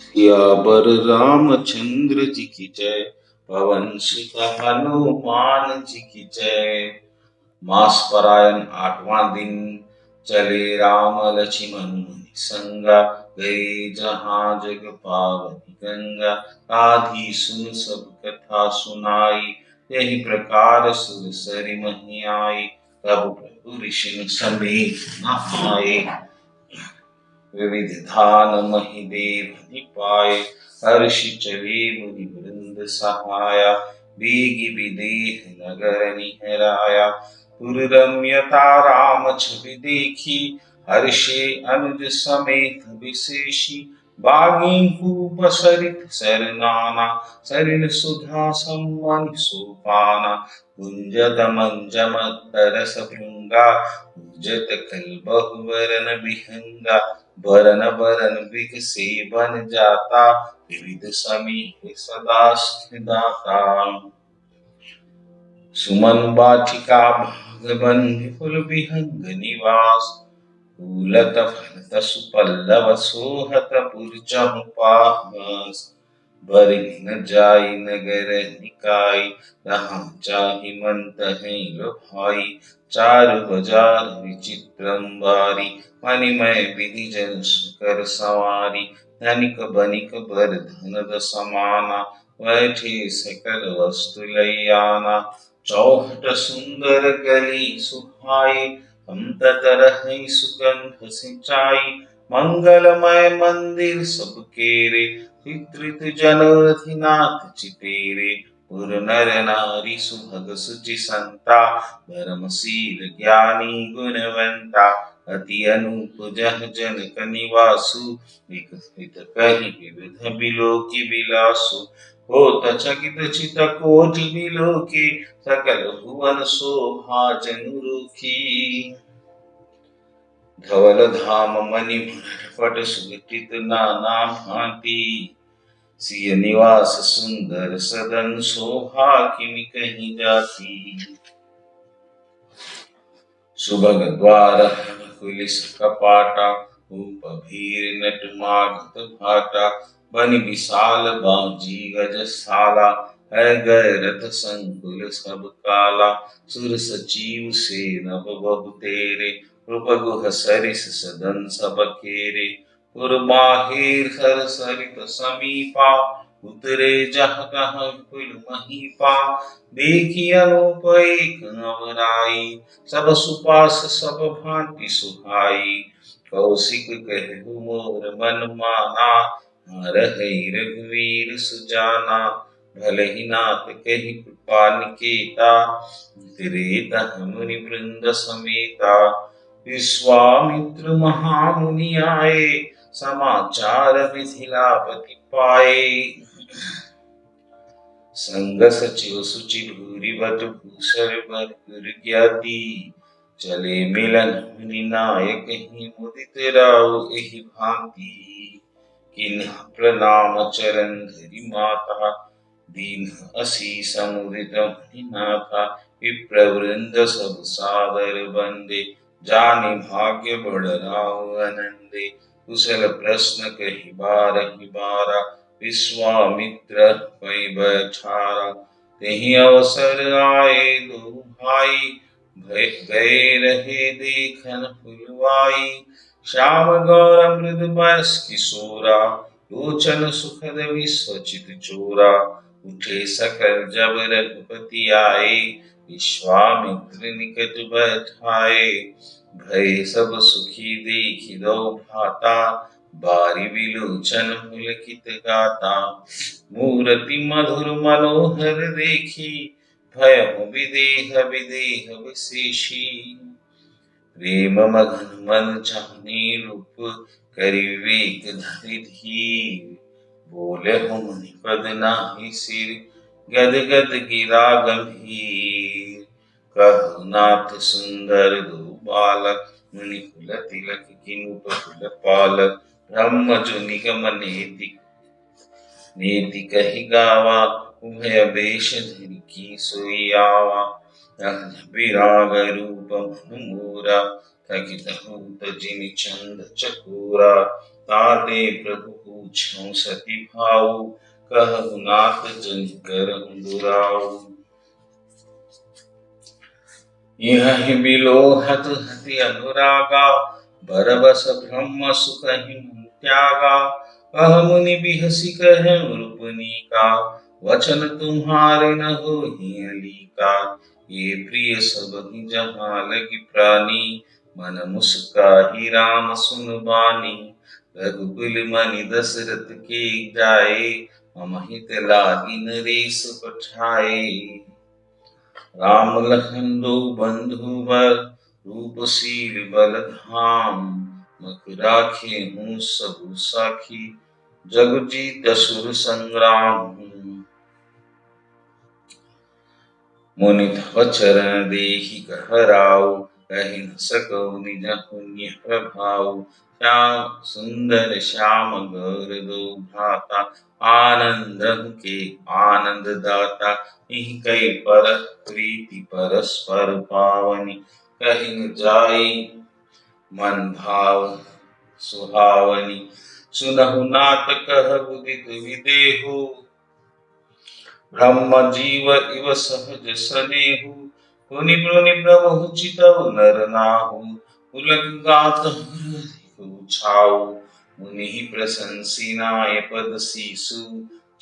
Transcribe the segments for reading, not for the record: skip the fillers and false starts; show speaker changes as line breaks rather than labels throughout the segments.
सियावर रामचंद्र जी की जय। पवन सुत हनुमान जी की जय। मास परायण 8वां दिन। चले राम लक्ष्मण मुनि संगा। गए जहाँ जग पावनी गंगा। आधी सुन सब कथा सुनाई। यही प्रकार सुर सरि मही आई। तब प्रभु ऋषि समेत न आए। विविध धान मही देव पाए। हर्षि चले मुनि वृंद सहाया। बेगी विदेह नगर निहराया। पुर रम्यता राम छवि देखी। हर्षे अनुज समेत विशेषी। बागी भूप सरित सरनाना। सरिन सुधा सम्मन सोपाना। कुंजत मंजम तरस भृंगा। पूजत कल बहुवरन विहंगा। बरन बरन बिकसे बन जाता। विविध समीह सदा दाता। सुमन वाटिका भागवन विपुल विहंग निवास। फूलत फलत सुपल्लव सोहत पुरचहु पास। बरहि न जाई नगर निकाय। जहाँ चाहि मन तहीं लुभाई। चारु बजार विचित्रम बारी। मणिमय विधि जन सुकर सवारी। धनिक बनिक बर धनद समाना। बैठे सकल वस्तु लई आना। चौखट सुंदर गली सुहाई। हम तरहि सुगंध सिंचाई। मंगलमय मंदिर सब केरे। चित्रित जनोरथिनाथ चितेरे। पुर नर नारी सुभग सुचि संता। धर्मशील ज्ञानी गुणवंता। अति अनूप जह जनक निवासु। विकसित कहि विविध बिलोकी विलासु। होत चकित चित कोटि बिलोकी। सकल भुवन शोभा जनु रुखी। धवल धाम मणि पट सुगठित नाना भांति। सिय निवास सुंदर सदन शोभा किमि कहीं जाती। सुभग द्वार कुलिस कपाटा। भूप भीर नट मागध भाटा। बनि विशाल बांजी गजशाला। है गए रथ संकुल सब काला। सुर सचिव सेनभ बहु तेरे। रूप गुह सरिस सदन सब केरे। पुर बाहिर हर सरित समीपा। उतरे जह तह विपुल महीपा। देखी अनूप एक अवराई। सब सुपास सब भांति सुहाई। कौशिक कहु मोर मन माना। हरहि रघुवीर सुजाना। भले ही नाथ कहि कृपा निकेता। त्रेता मुनि वृंद समेता। विश्वामित्र महामुनि आए। समाचार मिथिलापति पाए। संग सचिव सुचि भूरि बट भूषण बर ज्ञाति। चले मिलन मुनि नायक ही मुदित राउ एहि भांति। किन्ह प्रणाम चरण धरि माता। दीन असीस मुदित मुनि नाथा। विप्रवृंद सब सादर बंदे। जानि भाग्य बड़ राउ आनंदे। कुशल प्रश्न कहि बारहि बारा। विश्वामित्र पै बैठारा। तेहि अवसर आए दो भाई। गए रहे देखन पुलवाई। श्याम गौर मृद बयस किशोरा। लोचन सुखद विश्वचित चोरा। उठे सकल जब रघुपति आए। विश्वामित्र निकट बैठाए। भय सब सुखी देखि दो भ्राता। बारी बिलोचन पुलकित गाता। मूरति मधुर मनोहर देखी। भयउ विदेह विदेह विशेषी। प्रेम मगन मन चाहने रूप। करि विवेक धरि धीर। बोलहु मुनि पद नाहि सिर। गद गद गिरा गंभीर। कहु नाथ सुंदर दो बालक। मुनि कुल तिलक किनुप कुल पालक। ब्रह्म जो निगम नेति कहि गावा। उभय बेश धरि की सोई आवा। विराग रूप मनु मोरा। थकित होत जिमि चंद चकोरा। ताते प्रभु पूछऊं सती भाऊ, कहु नाथ जन करहु दुराऊ। यह बिलोहत हति अनुरागा, बरबस ब्रह्म सुख ही त्यागा। कह मुनि बिहसी कहे रूपनीका, वचन तुम्हारे न होहि अलीका। ये प्रिय सब ही जहाँ लगी प्राणी, मन मुस्काहि राम सुन बानी। रघुकुल मनि दशरथ के जाए, मम हित लागी नरेश पठाए। राम लखन दो बंधु बर, रूपशील बल धाम। मख राखे हूँ सबु साखी, जग जीत असुर संग्राम। मुनि तव चरण देहि कहराऊ, कहि न सकौ निज पुण्य प्रभाऊ। श्याम सुंदर श्याम गौर दो भ्राता, आनंद के आनंद दाता। इहि कई पर प्रीति परस्पर पावनी, कहि न जाई मन भाव सुहावनी। सुनहु नाथ कहु दित विदेहु, ब्रह्म जीव इव सहज सनेहु। पुनि पुनि प्रभु चितव नर नाहु, पुलक गात हरहु छाऊ। मुनि प्रशंसी नाय पद सीसु,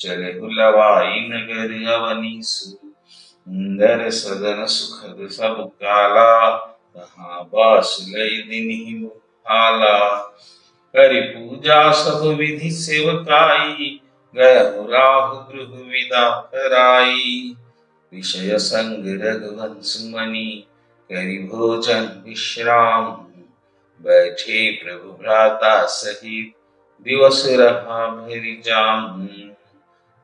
चलहु लवाई नगर अवनीसु। सुंदर सदन सुखद सब काला, तहाँ बास लय दिनहि मुहाला। करि पूजा सब विधि सेवकाई, गयहु राहु गृह विदा कराई। विषय संग रघुवंश मणि, करि भोजन विश्राम। बैठे प्रभु भ्राता सहित, दिवस रहा भरि जाम।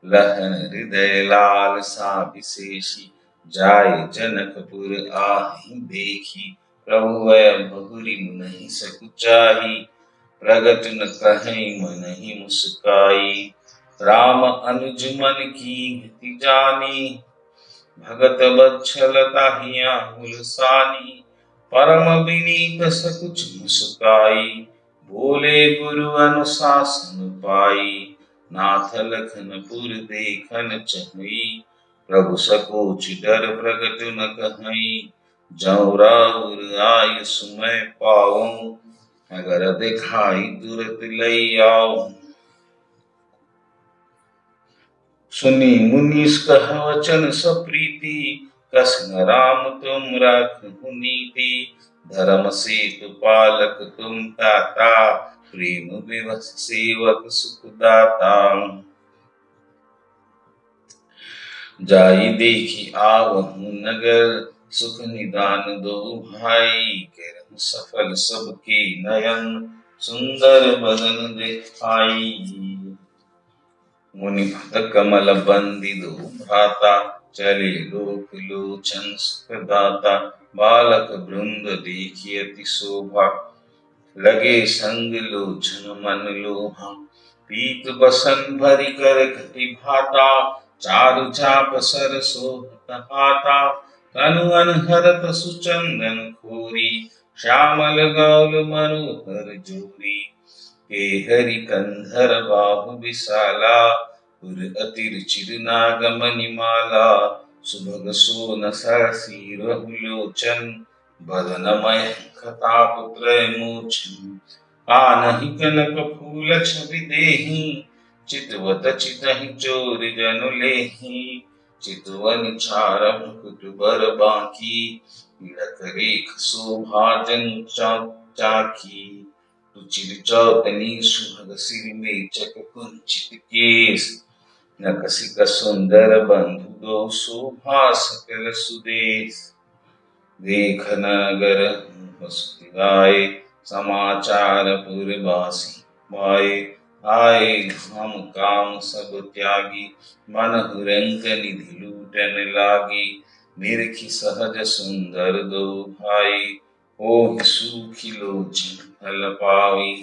लहन हृदय लाल सा विशेषी, जाय जनकपुर आहि देखी। प्रभु वै बहुरी नहीं सकुचाई, प्रगट न कहीं मनहि मुस्काई। राम अनुज मन कीन्हि जानी, भगत वत्सलता हिया हुलसानी। परम विनीत सकुच मुस्काई, बोले गुरु अनुशासन पाई। नाथ लखनपुर देखन चहुई, प्रभु सकोच डर प्रगट न कहीं। जौ राउर आय सुमय पाऊं, अगर दिखाई तुरत लई आऊं। सुनी मुनीस कह वचन सप्रीति, कस न राम तुम राखहु नीति। धर्म सेतु पालक तुम ताता, प्रेम विवश सेवक सुख दाता। जाई देखी आवहु नगर, सुख निदान दो भाई। करहु सफल सबके नयन, सुंदर बदन दिखाई। मुनि भक्त कमल बंदी दो भ्राता, चले लोक लोचन सुख दाता। बालक वृंद देखी अति शोभा, लगे संग लोचन मन लोभा। पीत बसन भरी कर घटी भाता, चारु चाप सर शोभत हाता। तनु अनहरत सुचंदन खोरी, श्यामल गौल मनोहर जोरी। केहरि कंधर बाहु विशाला, पुर अति रुचिर नाग मणिमाला। सुभग सोन सरसी रहु लोचन, बदनमय खताप त्रय मोचन। कानहि कनक फूल छवि देहि, चितवत चितहि चोर जनु लेहि। चितवन चार मुकुट बर बांकी, बिलख रेख शोभा जनु चाकी। रुचिर चौतनी सुभग सिर मेचक कुंचित केस। नकसिक सुंदर बंधु दो शोभा सकल सुदेश। देख नगर बसु गाए, समाचार पुरवासी पाए। आए हम काम सब त्यागी, मनहु रंक निधि लूटन लागी। निरखी सहज सुंदर दो भाई, ओहि सूखी लोचन फल पाई।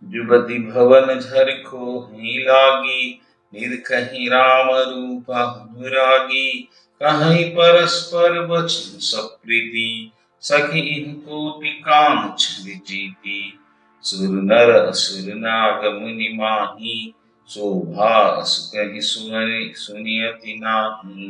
जुबति भवन झर खोहि लागी, निरखहि राम रूप अनुरागी। कहीं परस्पर वचन सप्रीति, सखी इह कोटि काम छवि जीती। सुर नर असुर नाग मुनि माही, शोभा अस कहि सुनियति नाही।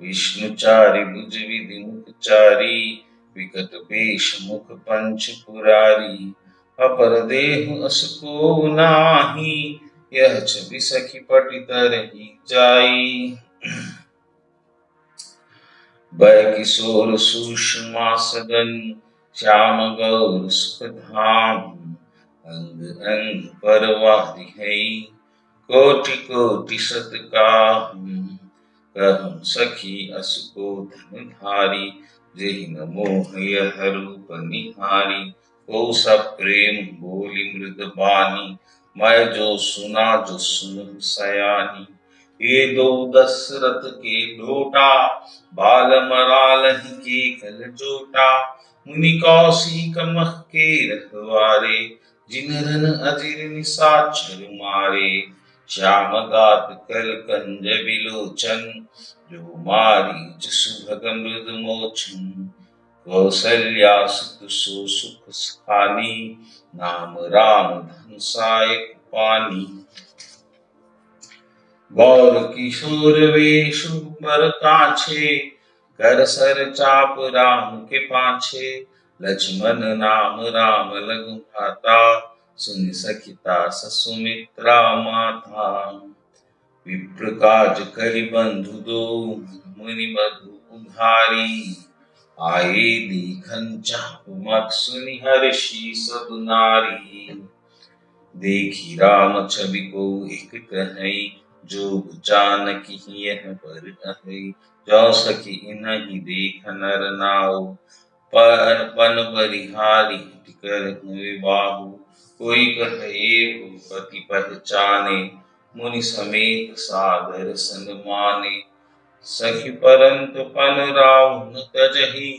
विष्णुचारि भुज विधि मुख चारी, विकट वेश मुख पंच पुरारी। अपर देहु अस को नाही, यह छवि सखी पटि तरहि जाई। बै किशोर सुषमा सदन, श्याम गौर सुख धाम। अंग अंग परवारी है, कोटि कोटि सत काहू। कहम सखी अस को धन धारी, जेहि न मोह यह रूप निहारी। को सब प्रेम बोली मृद बानी, मैं जो सुना जो सुन सयानी। ये दो दशरथ के लोटा, बाल मरालहि के कल जोटा। मुनि कौशिक मह के रखवारे, जिन रन अजिर निशाचर मारे। श्याम गात कल कंज विलोचन, जो मारीच सुभग मृद मोचन। कौसल्या सुत सो सुख खानी, नाम राम धन सायक पानी। गौर किशोर वेशु बर काछे, कर सर चाप राम के पाछे। लक्ष्मण नाम राम लघु भ्राता, सुनि सखिता सुमित्रा माता। विप्र काज करि बंधु दो, मुनि मधु उधारी। आए देखन चाप मत सुनि हर्षि सब नारी। देखी राम छवि को एक कहई, जो जानकी यह बर अहै। जो सखी इन्हीं देख नर नाउ, पन बलिहारी कर विबाहु। कोई कहे पति पहचाने, मुनि समेत सादर सन माने। सखी परंतु पन राव न तजहि,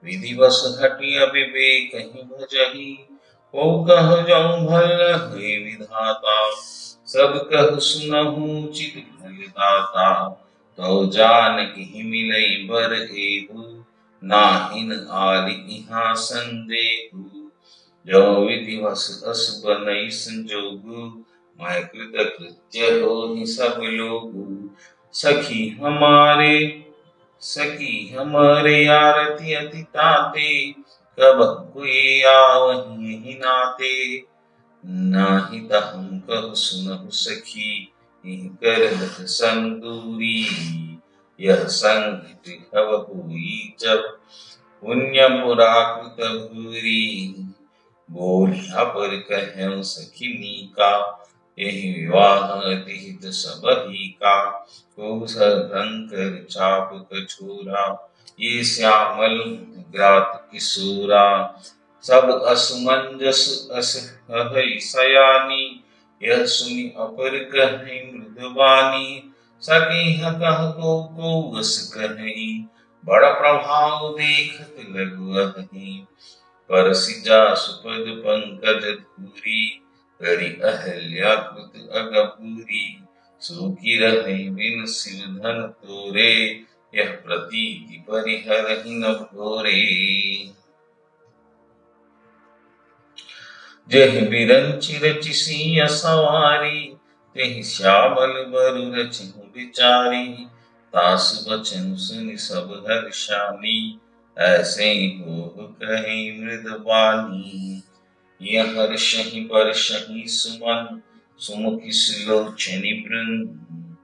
विधिवश हटि अविवेक ही भजहि। को कह जाऊं भल है विधाता, सब कह सुनहु चित फल दाता। तो जानकी मिलई बर एहु, नाहिन आदि इहाँ संदेहु। जो विधिवश अस बनई संजोगु, मैं कृतकृत्य होहि सब लोगु। सखी हमारे आरती अति ताते, कबहु कोई आवहि यहि नाते। नाही हम कहु सुनहु सखी, यहि करत संग दूरी। यह संग हव हुई जब, पुण्य पुराकृत भूरी। बोली अपर कहऊं सखी मीका, यही विवाह अति हित सबही का। को शंकर चाप कछोरा, ये श्यामल ग्रात किशोरा। सब असमंजस अस हई सयानी, यह सुनि अपर कहई मृदवानी। सकी कह को वस कहई, बड़ा प्रभाव देखत लगु अहि। परसि जासु पद पंकज धूरी, करि अहल्या कृत अगपूरी। सो की रहि बिन सिर धन तोरे, यह प्रतीति परिहरहि न भोरे। जेहि बिरंचि रचि सिय सवारी, तेहि श्यामल बरु रचिहु बिचारी। तासु बचन सुनि सब हर्षानी, ऐसे हो कहि मृदवानी। यह हर्षहि बरषहि सुमन, सुमुखि सुलोचनि बृंद।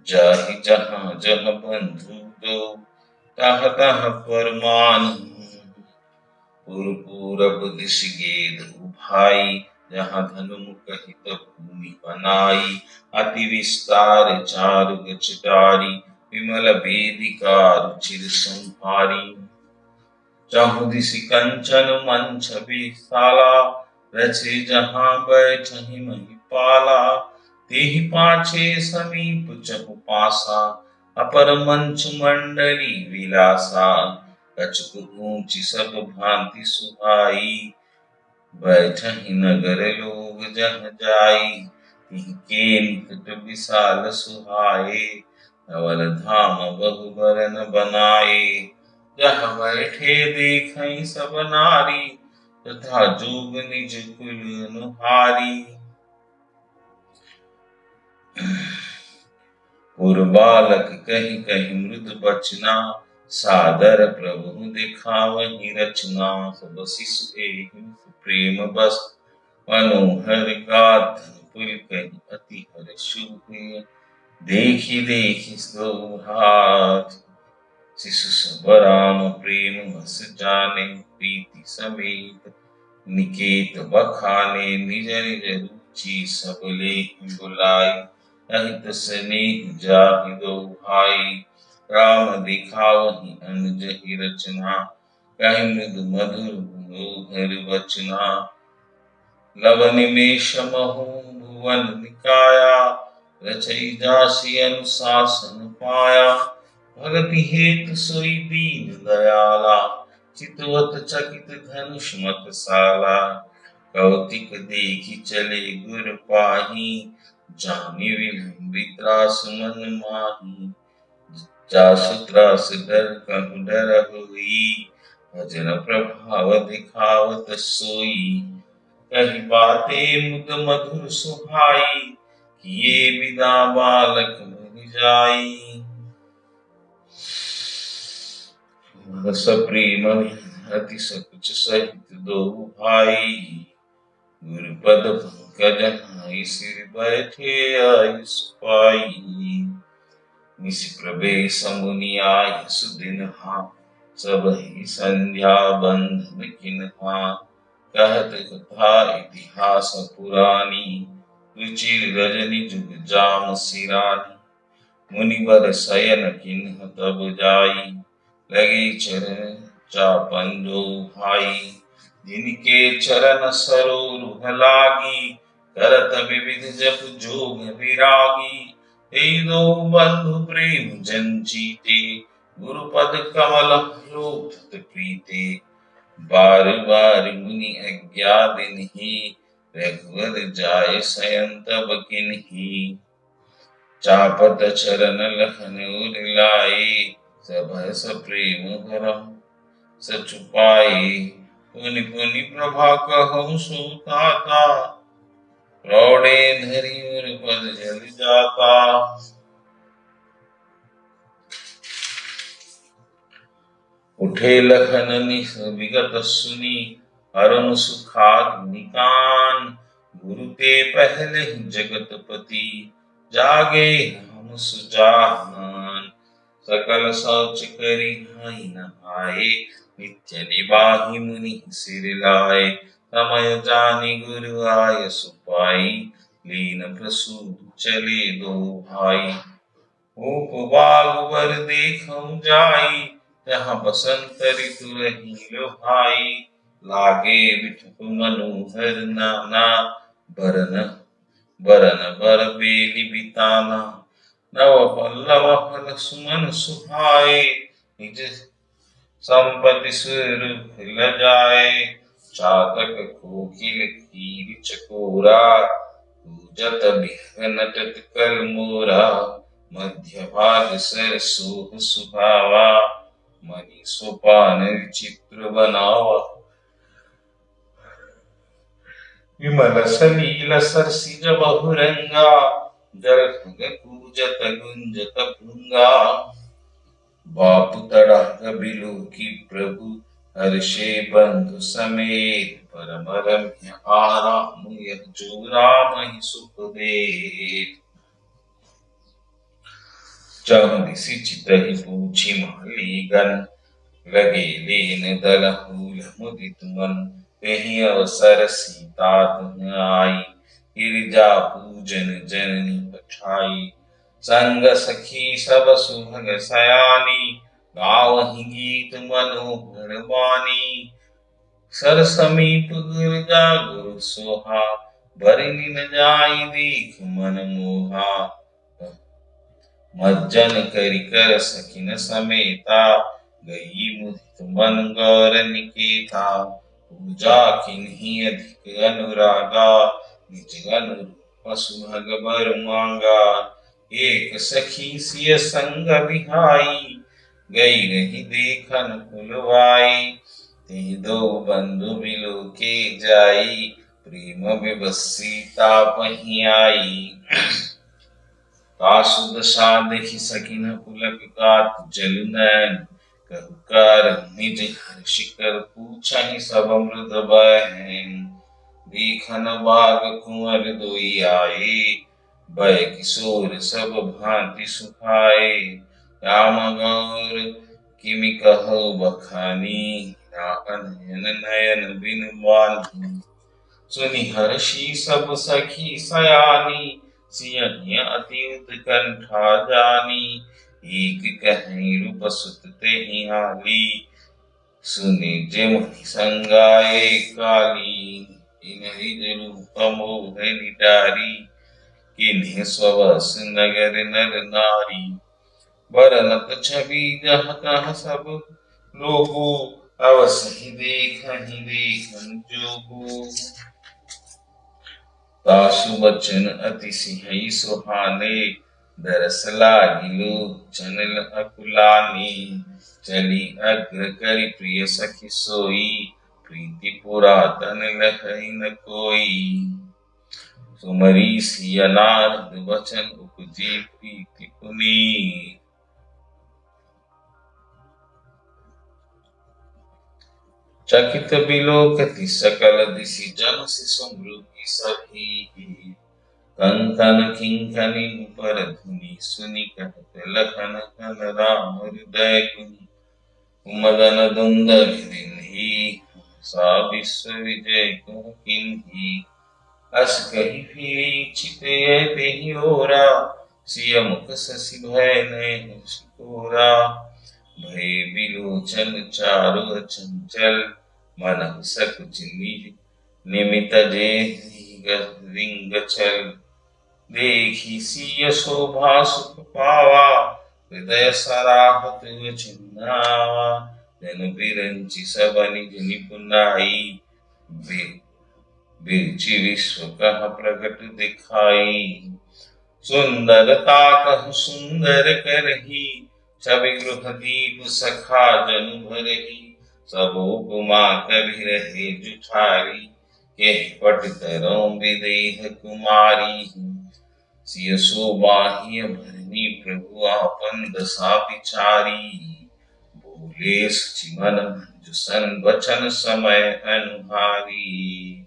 जाहि जहाँ जह बंधु दो, तह तह परमानहु। पूरब दिश गेदहु भाई, जहाँ धनुमुख हित भूमि बनाई। अति विस्तार चारु गचटारी, विमल वेदिका रुचिर संहारी। चहु दिसि कंचन मंच विशाला, रचे जहाँ बैठहि महिपाला। तेहि पाछे समीप चहु पासा, अपर मंच मंडली विलासा। कछुक ऊंची सब भांति सुहाई, बैठहि नगर लोग जह जाई। तिहि के निकट विशाल सुहाए, धवल धाम बहु बरन बनाए। जहाँ बैठे देखहि सब नारी, तथा जोग निज कुल अनुहारी। पुरबालक कहीं कहीं मृद बचना, सादर प्रभु दिखावहि रचना। सब शिशु एहि प्रेम बस, मनोहर गात पुल कहीं अति हर शुभ। देखी देखी सौभाग्य, शिशु सब राम प्रेम बस जाने। प्रीति समेत निकेत बखाने, निज निज रुचि सब लेहि बुलाई। अहित स्नेह जाहि दो भाई, राम दिखावहि अनुजहि रचना। कहि मृदु मधुर मनोहर वचना, लव निमेष महु भुवन निकाया। रचई जासि अनुशासन पाया, भगति हेतु सोई दीन दयाला। चितवत चकित धनुष मतसाला, कौतिक देखि चले गुर पाही। जानि विलंबित त्रास मन माही, जासु त्रास डर कहूँ डर होई। भजन प्रभाव दिखावत सोई, कही बाते मुद मधुर सुहाई। किए बिदा बालक मुनि जाई, रस प्रेम अति सकुच सहित दो भाई। गुरुपद पंकज नाई, सिर बैठे आयुष पाई। निसि प्रवेश मुनि आय सुदिनहा, सबहि संध्या बंधन किन्हा। कहत कथा इतिहास पुरानी, रुचिर रजनी जुग जाम सिरानी। मुनिवर शयन किन्ह तब जाई, लगे चरण चापन दो भाई। जिनके चरण सरोरुह लागी, करत विविध जप जोग विरागी। ते दो बंधु प्रेम जन जीते, गुरुपद कमल लोक प्रीते। बार बार मुनि आज्ञा दिन्हि, रघुवर जाय शयन तब किन्हि। चापत चरण लखन उर लाए, सबहस प्रेम भरहु सचु पाए। पुनि पुनि प्रभा कहु सुताता, प्रौढ़े धरि उर पद जल जाता। उठे लखन निस विगत सुनी, अरुण सुखाग्नि निकान। गुरु ते पहले ही जगतपति, जागे हम सुजान। सकल शौच करी हाई नहाए, नित्य निबाहि मुनि सिर लाए। समय जानि गुरु आय सुपाई, लीन प्रसूत चले दो भाई। उपबाल वर देखऊं जाई, जहाँ बसंत ऋतु रही लो भाई। लागे बिठु मनोहर नाना, बरन बरन बर बेली बिताना। नव पल्लव फल सुमन सुहाए, निज संपत्ति स्वरूप ल जाए। चातक कोकिल कीर चकोरा, पूजत बिहग नटत कर मोरा। मध्य भाग सर सोह सुहावा, मणि सोपान चित्र बनावा। विमल सलील सरसिज बहुरंगा, जल कूजत गुंजत भृंगा। बापु तड़ाक बिलु की प्रभु, हर्षे बंधु समेत। परम रम्य आराम यह जो राम ही सुख दे। चहुदिसि चितहि पूछि मालीगन, लगे लेन दलहूल मुदित मन। तेहि अवसर सीता तुम आई, गिरिजा पूजन जननी पठाई। संग सखी सब सुभग सयानी, गावहि गीत मनोहर बानी। सर समीप गिरजा गुरु सोहा, बरनि न जाई देख मन मोहा। मज्जन करि कर सखिन समेता, गई मुदित मन गौर निकेता। पूजा किन्हि अधिक अनुरागा, निज अनुरूप सुभग बर मांगा। एक सखी सिय संग बिहाई, गई रही देखन फुलवाई। ते दो बंधु मिलो के जाई, प्रेम विवश सीता पही आई। तासु दशा देखि सकिन पुलक गात जल नयन, कहु कारण निज हर्षि कर पूछहि सब मृद बहन। देखन बाग कुंवर दुई आए, भय किशोर सब भांति सुखाए। राम गौर किमि कहु बखानी, अनयन नयन बिनु बानी। सुनि हर्षि सब सखी सयानी, सियहिं अति उत्कंठा जानी। एक कहीं रूप सुत तेहि हाली, सुनि जेमहि संगाए काली। इनहि रूप मोह निटारी, किन्हि स्ववश नगर नर नारी। बरनत छवि जहाँ तहाँ सब लोगो, अवसहि देखहि देखन जोगो। तासु बचन अति सिंहई सुहाने, दरस लागी लोचन अकुलानी। चली अग्र करि प्रिय सखी सोई, प्रीति पुरातन लहै न कोई। सुमरी सिया नारद बचन उपजी, प्रीति पुनीत। चकित बिलोकति सकल दिशि, जन शिशु मृगी सभी। कंकन किंकनि नुपर धुनि, सुनि कहत लखन कन राम हृदय गुनि। उमदन दुंदभि दिन्हि, सा विश्व विजय कहु किन्हि। अस कहि फिरी छिपे तेहि ओरा, सिय मुख शशि भय नयन सिकोरा। भय बिलोचन चारु अचंचल, मनहु सकुच निमित जेहि रिंग छल। देखि सिय शोभा सुख पावा, हृदय सराहत चिन्हावा। जन बिरंचि सब निज निपुनाई, बिरचि विश्व कह प्रगट दिखाई। सुंदरता कहु सुंदर करही, छवि गृह दीप सखा जनु भरही। सब उपमा कवि रहे जुठारी, केहि पट तरौं विदेह कुमारी। सिय शोभाहि भरनी प्रभु आपन दशा विचारी। बोले सुचि मन मंजु सन वचन समय अनुहारी।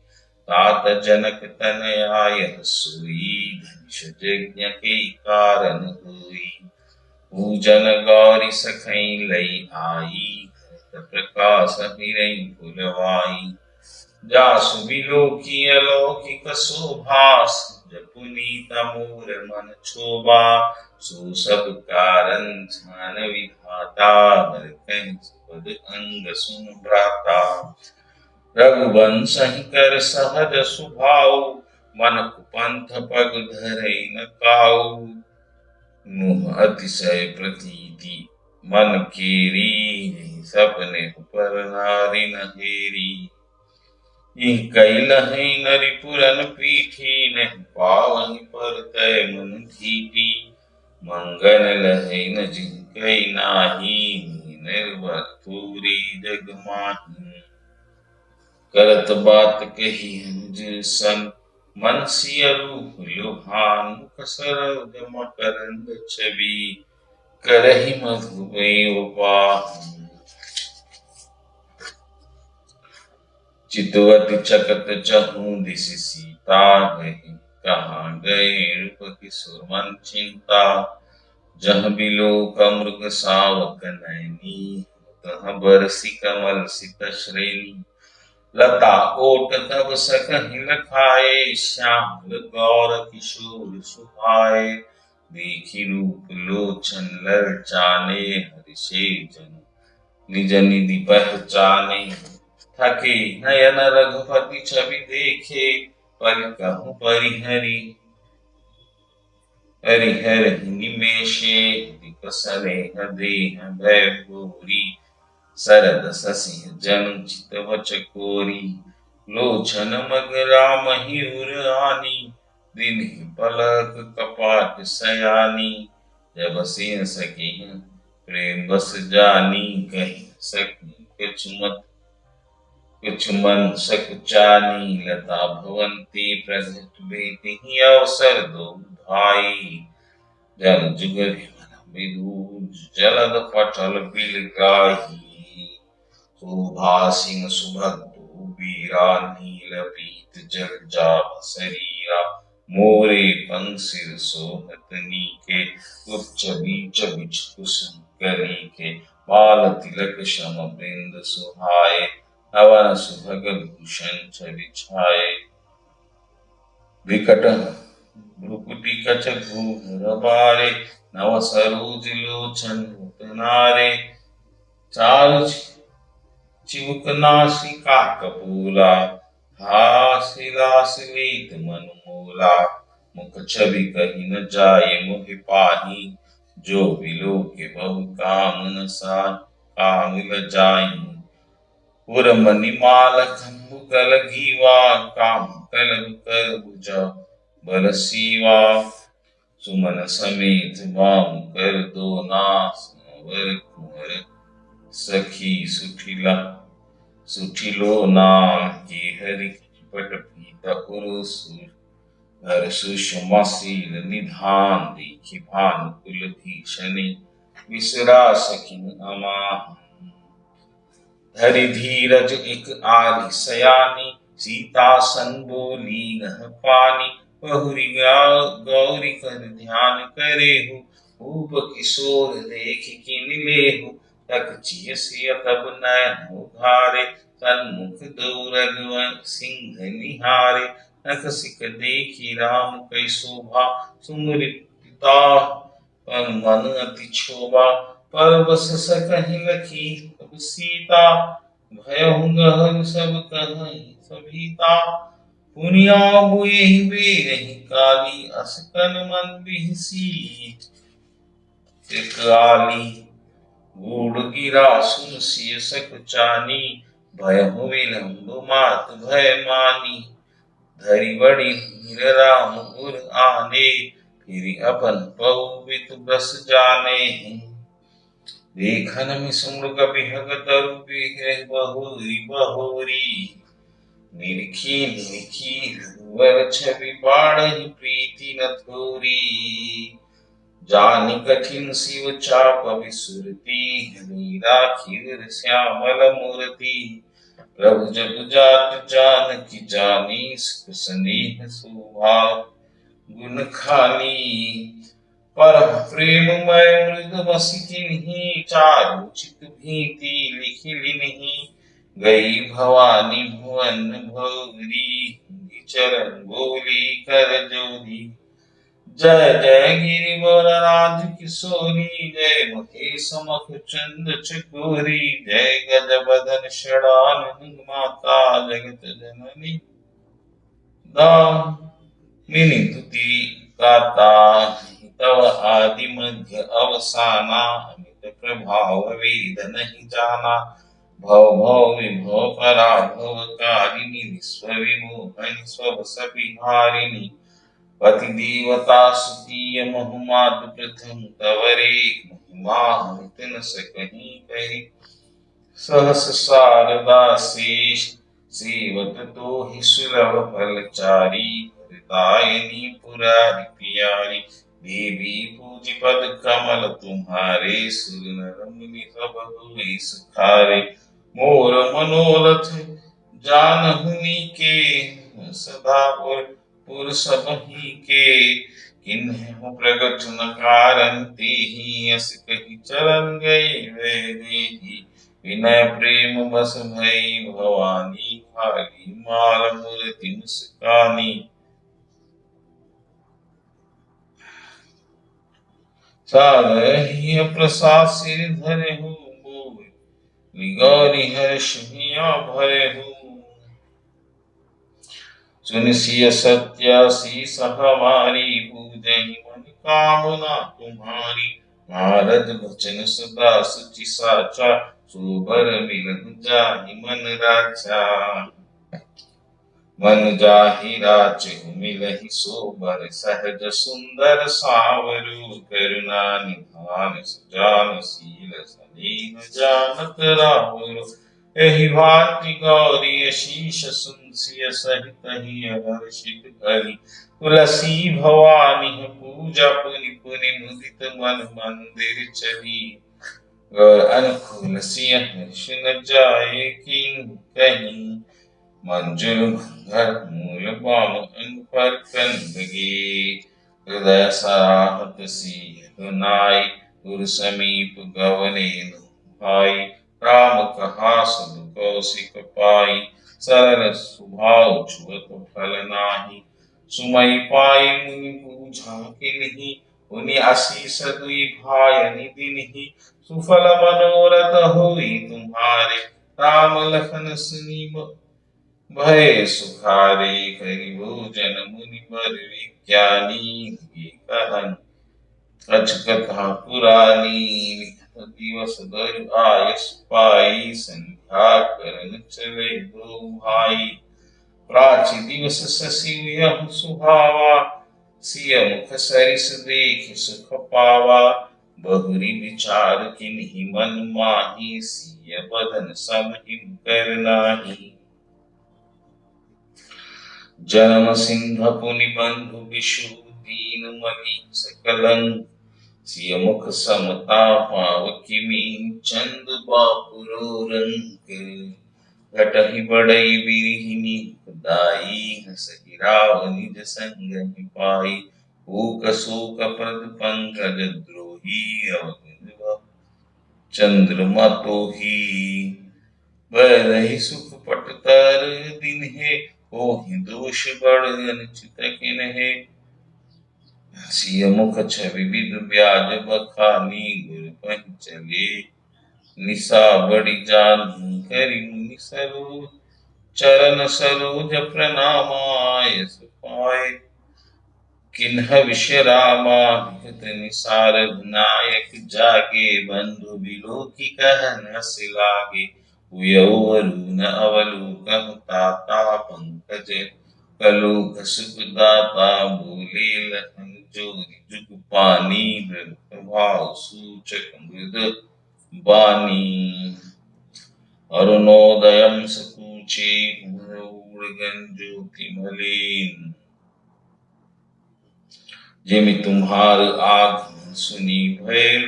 तात जनक तनया यह सोई, धनुष यज्ञ के कारण होई। पूजन गौरी सखई लई आई, प्रकाश हिरई फुलवाई। जासु बिलोकी अलौकिक शोभास, जपुनीत मोर मन क्षोभा। सो सब कारण ध्यान विधाता, हर कहीं पद अंग सुन भ्राता। रघुवंश कर सहज सुभाऊ, मन कुपंथ पग धरई न काऊ। मुह अतिशय प्रतीति मन केरी, सपने पर नारी न हेरी। यह कैलहि नरि पुरन पीठी, नहीं पावहि पर तय मन धीटी। मंगन लहै न जिनकै नाही, निर्भर थूरी जग माही। करत बात कही अनुज सन, मन सिय रूप लुभान। मुख सरल मकरंद छवि, करहि मधु मेव पान। चितवती चकत चहु दिसि सीता गहि, कहाँ गए रूप किशोर मन चिंता। जहाँ बिलोक मृग सावक नयनी, तहाँ बरसी कमल सित श्रेणी। लता ओट तब सकहि लखाए, श्यामल गौर किशोर सुहाए। देखि रूप लोचन ललचाने, हर्षे जन निज निधि पहचाने। थके नयन रघुपति छवि देखे, परिकहु परिहरि। हरिहर निमेषे, विकसनेह देह भय भूरि। सरद ससिह जनु चित वच कोरी, लोचन मग राम हिउर आनी। दीन्हि पलक कपाट सयानी, जब सिंह सखी प्रेम बस जानी। कहि सकी कछु मत कुछ मन सकुचानी लता भवंती प्रगट बेति ही अवसर दो भाई। जल जुगर मन विदु जलद पटल बिलगाही। शोभा सिंह सुभद्रु वीरा नील पीत जल जाप शरीरा। मोरे पंसिर सोहत नीके उच्च बीच बिच कुसुम कलीके। बाल तिलक शम बिंद सुहाए नवन सुभग भूषण छवि छाए। विकट भ्रुकुटी कछ घूर बारे नव सरोज लोचन नारे। चारु चिमुक नासिका कपूला हास्य लास लीत मन मोला। मुख छवि कही न जाय मोहि पाही जो बिलो के बहु काम न साय काम लजाई। उर मणिमाल खम्बु कल घीवा काम कल कर भुजा बल सीवा। सुमन समेत बाम कर दो नास वर कुंवर सखी सुठिला सुठिलो नाम की हरि पट पीता उरुसुर हर सुषमा सील निधान देखी भानुकुल भीषणी। विसरा सखिन अमा धरि धीरज एक आली सयानी। सीता सन बोली नह पानी बहुरी गौरी कर ध्यान करे हो। भूप किशोर देख किन लेहु तक चिय सिय तब नयन उघारे। सन्मुख दो रघुवन सिंह निहारे नख सिक देखी राम कई शोभा। सुमिरि पिता मन अति क्षोभा परबस सकहि लखी तब सीता। भयउ गहन सब कहि सभीता पुनिया बुएहि बेरहि काली। असकन मन बिहसी त्रिकाली गूढ़ गिरा सुन सिय सकुचानी। भयउ विलंब मात भय मानी धरि बड़ी धीर राम उर आने। फिर अपन पउ बित बस जाने देखन मिसुम कपिहग तरु बिहै बहुरी बहुरी। निरखी निरखी रघुवर छवि बाढ़हि प्रीति न थोरी। जानि कठिन शिव चाप विसुरती हरि राखी श्यामल मूर्ति। प्रभु जब जात जानकी जानी सुख स्नेह स्वभाव गुण खानी। परम प्रेममय मृग बसी किन्ही चारु चित भीति लिखि लिन्ही। गई भवानी भुवन भौरी चरण बोली कर जोरी। जय जय गिरिवर राज किशोरी जय महेश मख चंद चकोरी। जय गज बदन षडानन माता जगत जननी दामिनी तुति गाता। तव आदि मध्य अवसाना अमित प्रभाव वेद नहीं जाना। भव भव विभव पराभव कारिणी विश्व विमोहनि स्वभस विहारिणी। पति देवता सुतीय बहुमात प्रथम तवरे महिमा अमित न सकहि कहि। सहस शारदा शेष सेवत तो ही सुलभ फलचारी। हृदायनी पुरारी प्यारी देवी पूज पद कमल तुम्हारे। सुर नर मुनि सब हुए सुखारे। मोर मनोरथ जानहुनी के सदा पुर सबहि के। किन्हु प्रगट न कारण तेहि अस कहि चरण गए वे देहि। विनय प्रेम बस भई भवानी खाली माल मूर्ति मुस्कानी। सागरहिय प्रसाद सिर धरे हो गौरी हर्ष हिया भरे हो। सुन सिय सत्य शीस हमारी पूजहि मन कामना तुम्हारी। नारद बचन सदा सुचि साचा सोबर मिलहु जाहि मन राजा। मन जाहि राचहु मिलहि सोबर सहज सुंदर सावरु। करुणा निधान सजान शील स्नेह जानत रावरु। एहि भांति गौरी शीश सुनसिय सहित ही हर्षित हरि तुलसी भवानी पूजा पुनि पुनि मुदित मन मंदिर चली अनुकूल सिय हर्ष न जाए कीन कहीं मंजुल घर मूल बाम पर कंदगी हृदय सराहत सी नाई गुरु समीप गवने भाई राम कहा सुन कौशिक पाई सरल स्वभाव छुअत फल नाही सुमय पाई मुनि पूछा कि नहीं उनि आशीष दुई भाई निधि सुफल मनोरथ होई तुम्हारे राम लखन सुनी भय सुखारे करि भोजन मुनि बर विज्ञानी कहन अच कथा पुरानी दिवस धरि आयस पाई संध्या करन चले दो भाई प्राची दिवस शशि यह सुहावा सिय मुख सरिस देख सुख पावा बहुरी विचार किन्हीं मन माही सिय बदन समहिम कर नाही जन्म सिंह पुनि बंधु विषु दीन मणि सकलंक सिय मुख समता पाव किमी चंद बापुरो रंग घटहि बड़ई बिरहिनी दाई हसहि राव निज संग पाई ऊक सूक प्रद पंकज द्रोही अवगुण चंद्रमा तोही बरहि सुख पटतर दिन है ओहि दोष बड़ अनुचित किन्हे सिय मुख छवि विद ब्याज बखानी गुर पंचले निशा बड़ी जान करि मुनि सरो चरण सरोज प्रणामाय सुपाय किन्ह विषय रामा विगत निसार नायक जागे बंधु बिलोकी कहन हस लागे उयवरुन अवलोकन ताता पंकज कलोक सुखदाता बोले लखन जोरी जुग पानी प्रभाव सूचक मृद बानी अरुणोदयम सकुचे ज्योति मलिन जिमि तुम्हार आग सुनी भैर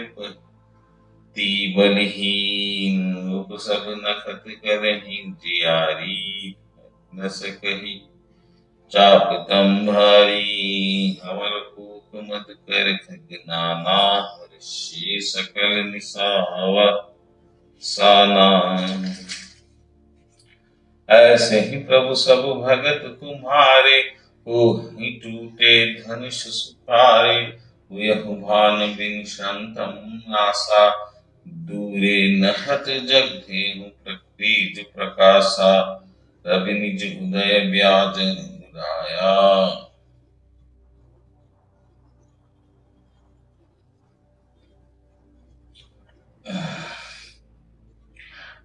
ती बलहीन रूप सब नखत करही जियारी न सकही चाप तम भारी अमर कोक मत कर खगनाना हर्षि सकल निसावा साना ऐसे ही प्रभु सब भगत तुम्हारे हो ही टूटे धनुष सुखारे यह भान बिन शांतम नासा दूरे नहत जग धेनु प्रतीज प्रकाशा रवि निज उदय व्याज उदाया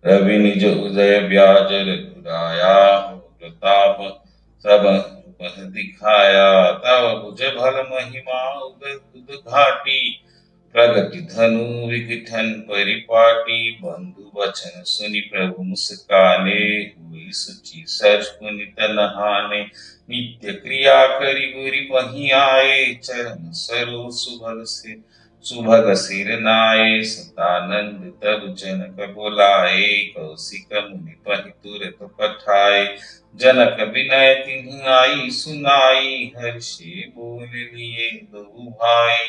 रवि निज उदय व्याज उदाया प्रताप सब पथ दिखाया तव भुज भल महिमा उद घाटी प्रगति धनु विघटन परिपाटी बंधु वचन सुनि प्रभु मुस्काने हुई सुचि सर्ष पुनित नहाने नित्य क्रिया करि गुरि वहीं आए चरण सरो सुभग सिर नाये सतानंद तब जनक बोलाए कौशिक मुनि पहि तुरत पठाए जनक विनय तिन्ह आई सुनाई हर्षे बोल लिए दो भाई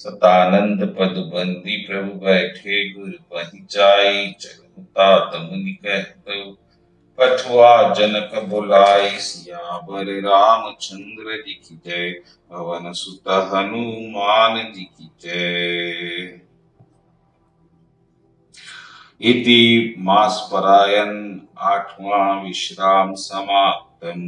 सतानंद पद बंदी प्रभु बैठे गुरु पहि जाई चलहु तात मुनि कहते पठवा जनक बुलाए सियावर रामचंद्र जी की जय पवन सुत हनुमान जी की जय। इति मास परायण 8वां विश्राम समाप्तम्।